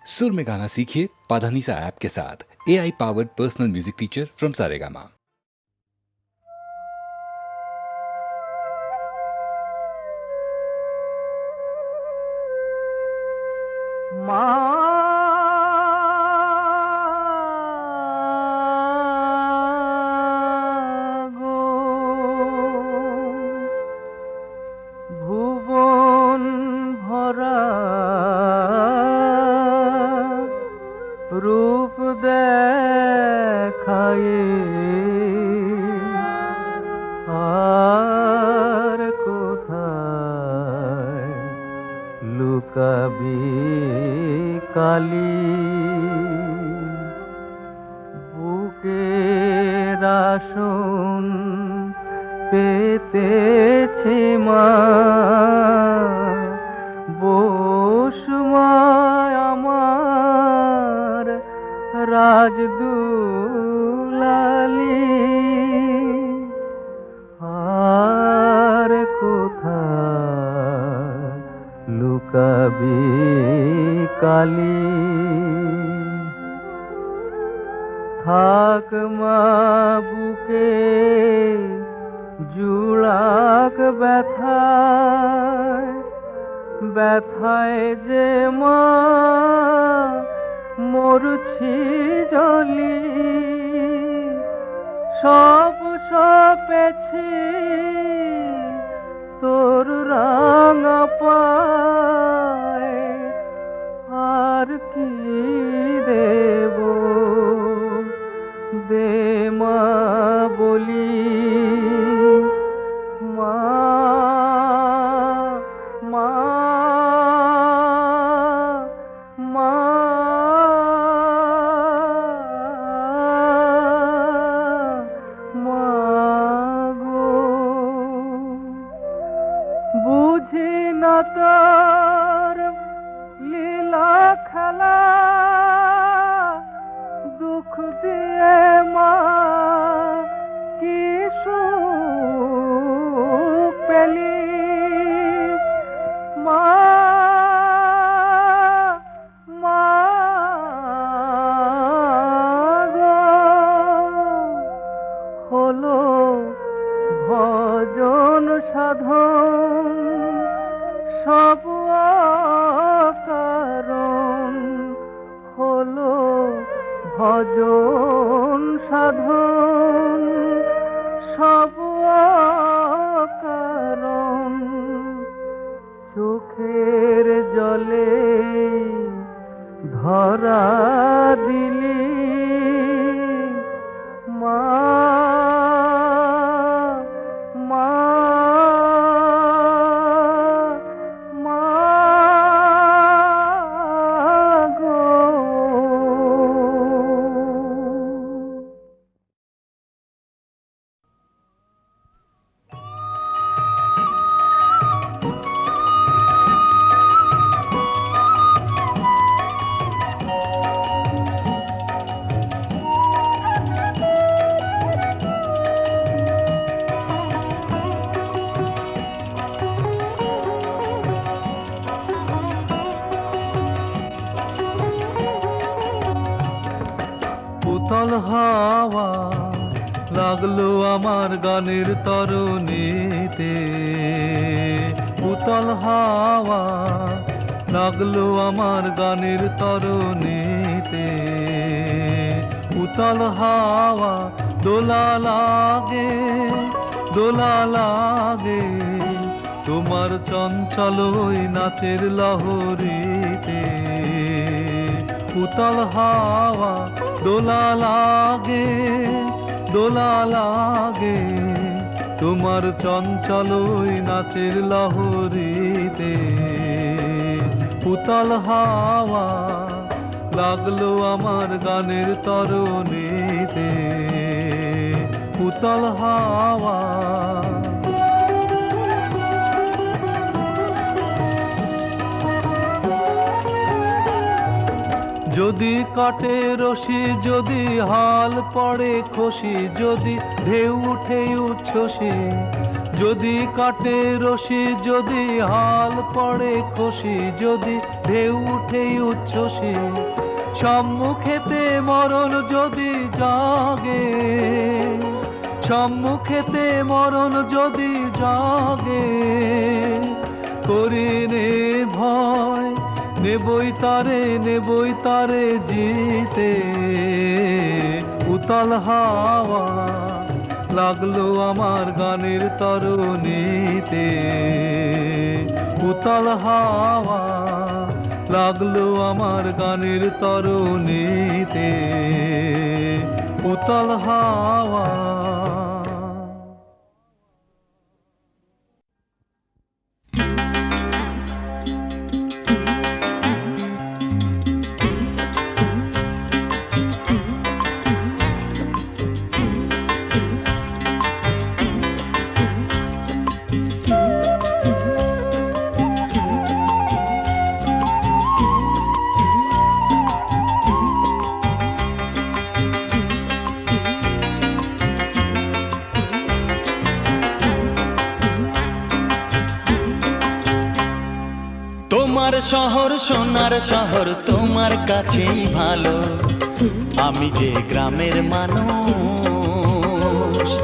सुर में गाना सीखिए पाधानीसा ऐप के साथ। AI powered personal music teacher from Saregama. ভুবন ভরা রূপ দেখায়ে আর কোথায় লুকাবি কালী বুকের আসন পেতেছে মা বসুমায় আমার রাজদুলালি আর কোথায় লুকাবি কালী থাক মা বুকে জুড়াক ব্যথায় ব্যথায় যে মা মরছি জলি সব সপেছি তোর রাঙা পায় আর কি দেব দে মা বলি মা মা মা মা গো বুঝি না তোর লীলা খেলা দুঃখ দিয়ে মা কি সুখ পেলি মা মা গো হলো ভজন সাধন সব অকারণ হলো ভজন সাধন সব অকারণ চোখের জলে ধরা দিলি মা মা মা গো উতল হাওয়া লাগলো আমার গানের তরণীতে উতল হাওয়া লাগলো আমার গানের তরণীতে উতল হাওয়া দোলা লাগে তোমার চঞ্চল ওই নাচের লহরীতে উতল হাওয়া দোলা লাগে তোমার চঞ্চল ওই নাচের লহরীতে উতল হাওয়া লাগলো আমার গানের তরণীতে উতল হাওয়া যদি কাটে রশি যদি হাল পড়ে খসি যদি ঢেউ উঠে উচ্ছ্বসি যদি কাটে রশি যদি হাল পড়ে খুশি যদি ঢেউ উঠে উচ্ছ্বসী সম্মুখেতে মরণ যদি জাগে সম্মুখেতে মরণ যদি জাগে করিনে ভয় নেবই তারে জিতে উতাল হাওয়া লাগলো আমার গানের তরুণীতে উতাল হাওয়া লাগলো আমার গানের তরুণীতে উতাল হাওয়া। তোমার শহর সোনার শহর তোমার কাছেই ভালো আমি যে গ্রামের মানুষ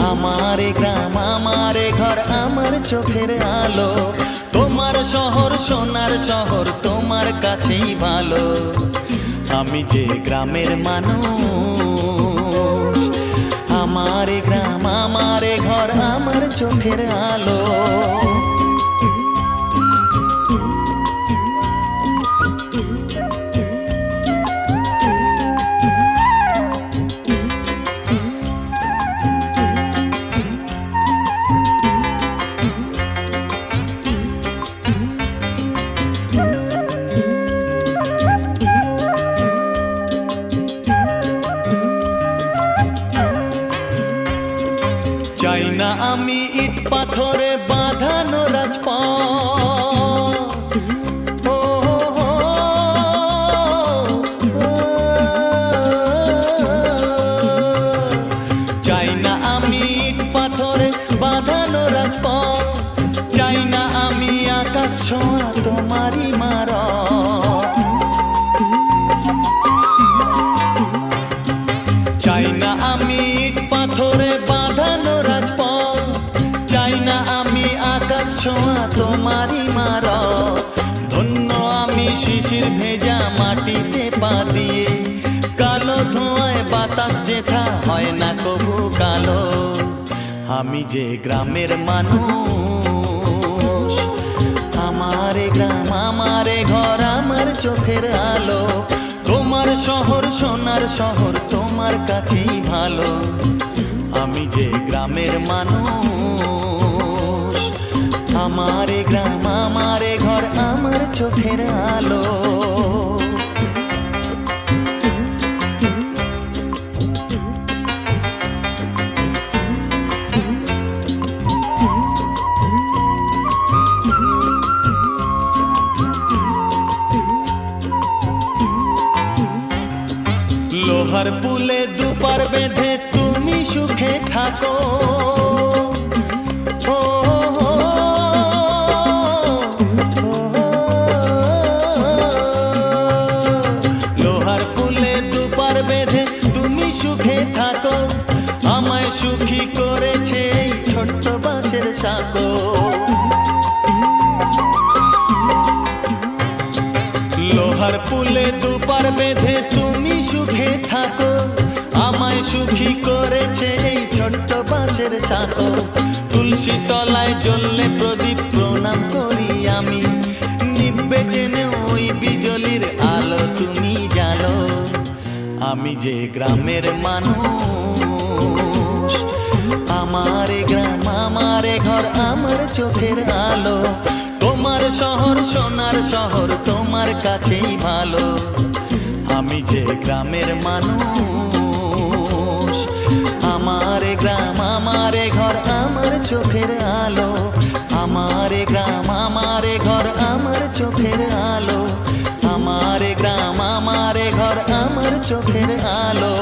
আমার গ্রাম আমার ঘর আমার চোখের আলো তোমার শহর সোনার শহর তোমার কাছেই ভালো আমি যে গ্রামের মানুষ আমার গ্রাম আমার ঘর আমার চোখের আলো। চাই না আমি ইট পাথরে বাঁধানো রাজপথ চাই না আমি ইট পাথরে বাঁধানো রাজপথ চাই না আমি আকাশ ছোঁয়া তোমারই মারা চাই না আমি ইট পাথরে বাঁধানো রাজপথ চাই না আমি আকাশ ছোঁয়া তোমারই মারা ধন্য আমি শিশির ভেজা মাটিতে পা দিয়ে কালো ধোঁয়ায় বাতাস যেথা হয় না কবু কালো আমি যে গ্রামের মানুষ আমার গ্রাম আমার ঘর আমার চোখের আলো তোমার শহর সোনার শহর তোমার কাছেই ভালো আমি যে গ্রামের মানুষ আমার গ্রাম আমার ঘর আমার চোখের আলো। লোহার পুলে দুপার বেঁধে তুমি সুখে থাকো লোহার পুলে দুপার বেঁধে তুমি সুখে থাকো আমায় সুখী করেছে এই ছোট্ট বাঁশের সাঁকো লোহার পুলে দুপার বেঁধে তুমি সুখে থাকো আমায় সুখী করেছে এই ছোট্ট বাঁশের ছাতো তুলসী তলায় জ্বললে প্রদীপ প্রণাম করি আমি নিব্বে জেনে ওই বিজলির আলো তুমি জানো আমি যে গ্রামের মানুষ আমার গ্রাম আমার ঘর আমার চোখের আলো তোমার শহর সোনার শহর তোমার কাছেই ভালো আমি যে গ্রামের মানুষ আমার গ্রাম আমার ঘর আমার চোখের আলো আমার গ্রাম আমার ঘর আমার চোখের আলো আমার গ্রাম আমার ঘর আমার চোখের আলো।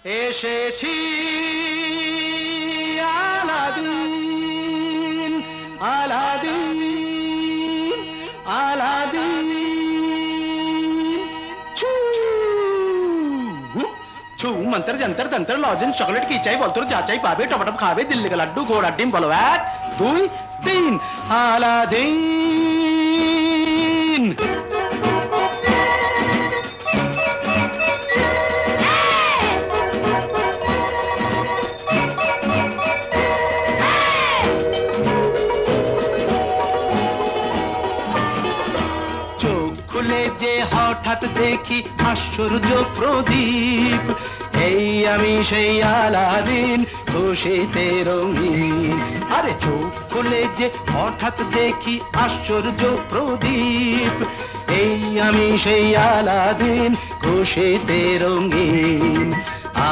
এসেছি আলাদিন আলাদিন আলাদিন ছু ছু मंत्र जंतर तंत्र लॉजेंस चॉकलेट की चाय बोलतो जा चाय पावे टमाटम खावे दिल्ली का लड्डू घोड़ा डिम बोलो 1 2 3 আলাদিন খুলে যে হঠাৎ দেখি আশ্চর্য প্রদীপ এই আমি সেই আলাদিন খুশিতে রঙিন আরে চোখ খুলে যে হঠাৎ দেখি আশ্চর্য প্রদীপ এই আমি সেই আলাদিন খুশিতে রঙিন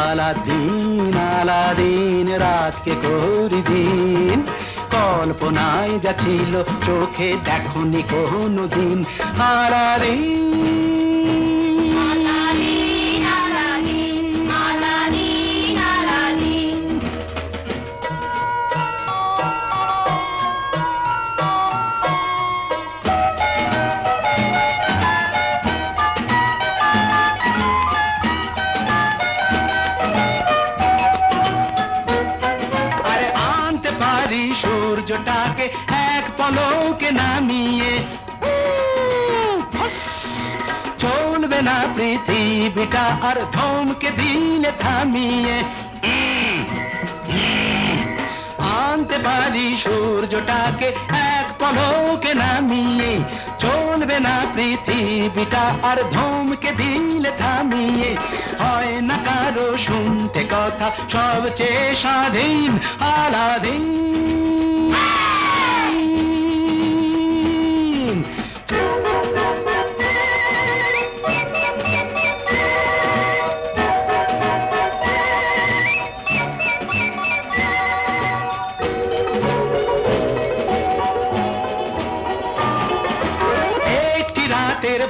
আলাদিন আলাদিন রাতকে করি দিন কল্পনায় যা ছিল চোখে দেখনি কোনদিন Aladdin Aladdin Aladdin Aladdin Aladdin আরে আনতে পারি সূর্যটাকে এক পলকে নামিয়ে চলবে না পৃথিবীটা আর ধমকে দিলে থামিয়ে আনতে পারি সূর্যটাকে এক পলকে নামিয়ে চলবে না পৃথিবীটা আর ধমকে দিলে থামিয়ে হয় না কারো শুনতে কথা সবচেয়ে স্বাধীন আলাদিন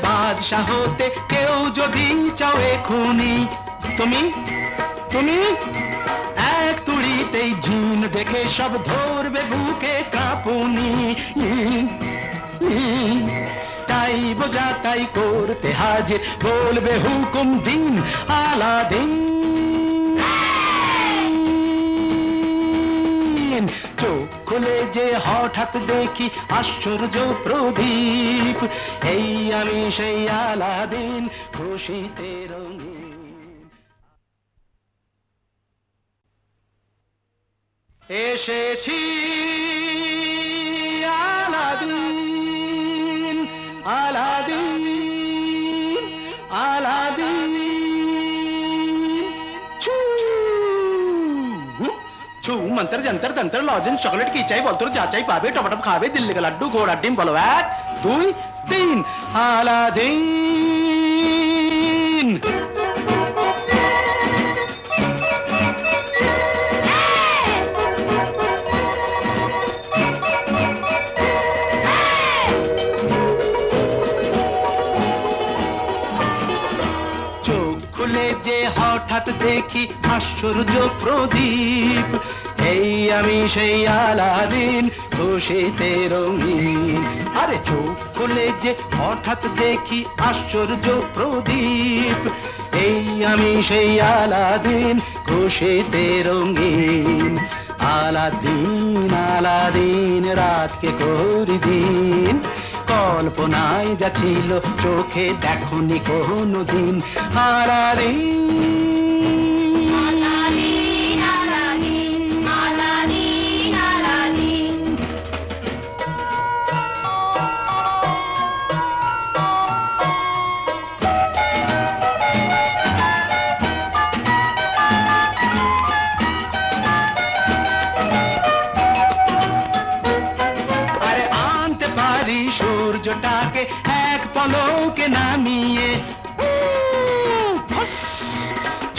বাদশাহ হতে কেউ যদি চাও এখুনি তুমি তুমি এক তুড়িতেই ঝিন দেখে সব ধরবে বুকে কাঁপুনি তাই বোঝা তাই করতে হাজির বলবে হুকুম দিন আলাদিন চোখ খুলে যে হঠাৎ দেখি আশ্চর্য প্রদীপ এই আমি সেই আলাদিন খুশিতে রঙিন এসেছি আলাদিন আলাদিন আলাদিন छू मंत्र जंतर तंत्र लॉजेंस चॉकलेट की चाय बोलतो जा चाय पावे टमाटम खावे दिल्ली का लड्डू घोड़ा डिम बोलो 1 2 3 আলাদিন খুলে যে হঠাৎ দেখি আশ্চর্য প্রদীপ এই আমি সেই আলাদিন খুশিতে রঙিন আরে চোখ খুলে যে হঠাৎ দেখি আশ্চর্য প্রদীপ এই আমি সেই আলাদিন খুশিতে রঙিন আলাদিন আলাদিন রাতকে করি দিন কল্পনায় যা ছিল চোখে দেখনি কোনদিন Aladdin Aladdin Aladdin Aladdin Aladdin আরে আনতে পারি সূর্যটাকে এক পলকে নামিয়ে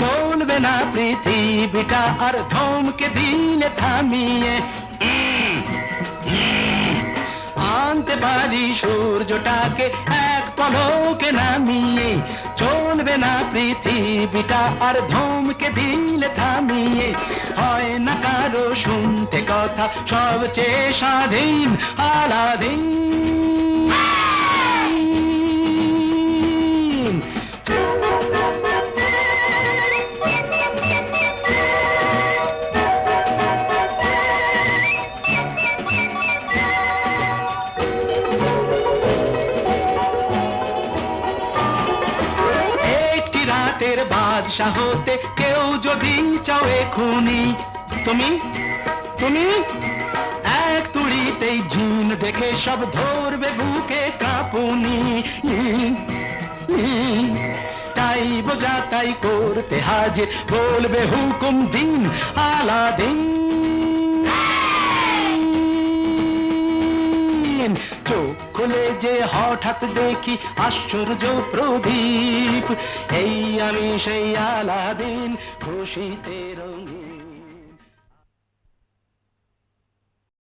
চলবে না পৃথিবীটা আর ধমকে দিলে থামিয়ে আনতে পারি সূর্যটাকে এক পলকে নামিয়ে চলবে চলবে না পৃথিবীটা আর ধমকে দিলে থামিয়ে হয় না কারো শুনতে কথা সবচেয়ে স্বাধীন আলাদিন একটি রাতের বাদশা হতে কেউ যদি চাও এখুনি তুমি তুমি এক তুড়িতেই জিন দেখে সব ধরবে বুকে কাঁপুনি তাই বোঝা তাই করতে হাজির বলবে হুকুম দিন আলাদিন চোখ খুলে যে হঠাৎ দেখি আশ্চর্য প্রদীপ এই আমি সেই আলাদিন খুশিতে রঙিন